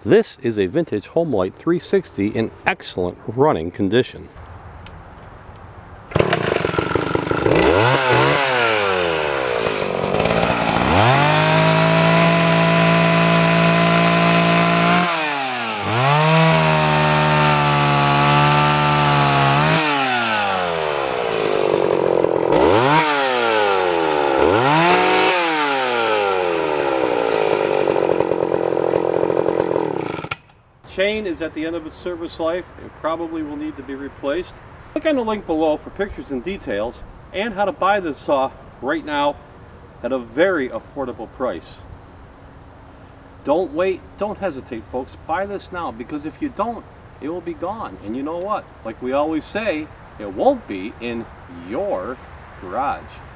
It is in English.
This is a vintage Homelite 360 in excellent running condition. Chain is at the end of its service life. It probably will need to be replaced. Click on the link below for pictures and details and how to buy this saw right now at a very affordable price. Don't wait, don't hesitate folks, buy this now, because if you don't, it will be gone. And you know what, like we always say, it won't be in your garage.